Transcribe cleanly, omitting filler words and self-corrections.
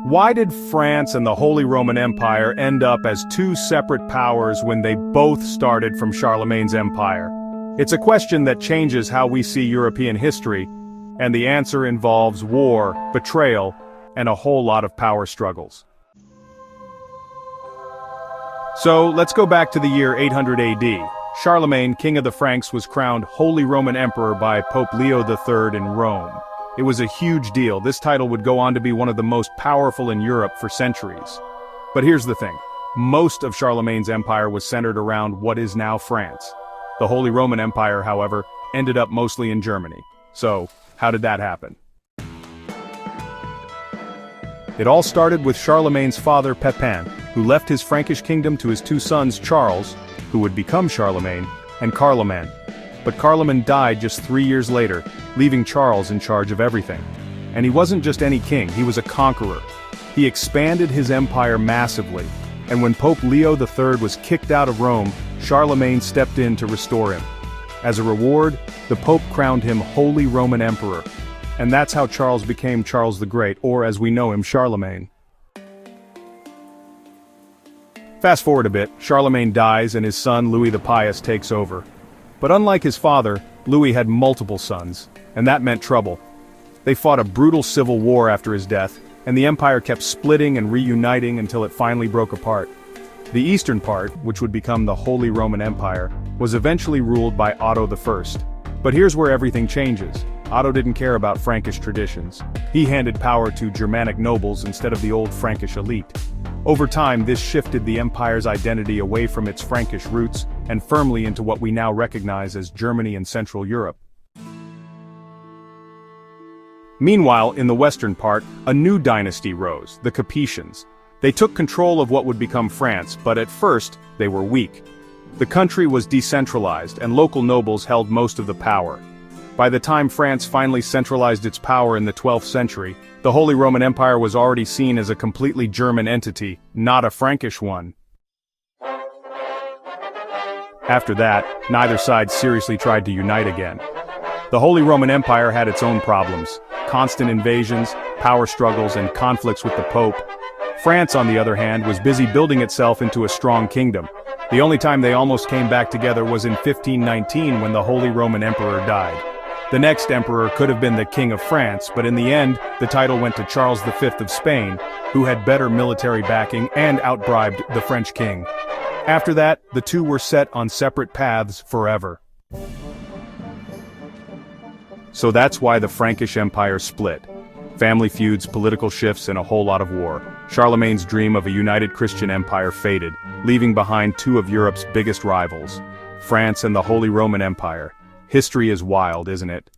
Why did France and the Holy Roman Empire end up as two separate powers when they both started from Charlemagne's empire? It's a question that changes how we see European history, and the answer involves war, betrayal, and a whole lot of power struggles. So, let's go back to the year 800 AD. Charlemagne, king of the Franks, was crowned Holy Roman Emperor by Pope Leo III in Rome. It was a huge deal. This title would go on to be one of the most powerful in Europe for centuries. But here's the thing. Most of Charlemagne's empire was centered around what is now France. The Holy Roman Empire, however, ended up mostly in Germany. So, how did that happen? It all started with Charlemagne's father Pepin, who left his Frankish kingdom to his two sons Charles, who would become Charlemagne, and Carloman. But Carloman died just 3 years later, leaving Charles in charge of everything. And he wasn't just any king, he was a conqueror. He expanded his empire massively, and when Pope Leo III was kicked out of Rome, Charlemagne stepped in to restore him. As a reward, the Pope crowned him Holy Roman Emperor. And that's how Charles became Charles the Great, or as we know him, Charlemagne. Fast forward a bit, Charlemagne dies and his son Louis the Pious takes over. But unlike his father, Louis had multiple sons, and that meant trouble. They fought a brutal civil war after his death, and the empire kept splitting and reuniting until it finally broke apart. The eastern part, which would become the Holy Roman Empire, was eventually ruled by Otto I. But here's where everything changes. Otto didn't care about Frankish traditions. He handed power to Germanic nobles instead of the old Frankish elite. Over time, this shifted the empire's identity away from its Frankish roots and firmly into what we now recognize as Germany and Central Europe. Meanwhile, in the western part, a new dynasty rose, the Capetians. They took control of what would become France, but at first, they were weak. The country was decentralized, and local nobles held most of the power. By the time France finally centralized its power in the 12th century, the Holy Roman Empire was already seen as a completely German entity, not a Frankish one. After that, neither side seriously tried to unite again. The Holy Roman Empire had its own problems: constant invasions, power struggles, and conflicts with the Pope. France, on the other hand, was busy building itself into a strong kingdom. The only time they almost came back together was in 1519 when the Holy Roman Emperor died. The next emperor could have been the King of France, but in the end, the title went to Charles V of Spain, who had better military backing and outbribed the French king. After that, the two were set on separate paths forever. So that's why the Frankish Empire split. Family feuds, political shifts, and a whole lot of war. Charlemagne's dream of a united Christian empire faded, leaving behind two of Europe's biggest rivals, France and the Holy Roman Empire. History is wild, isn't it?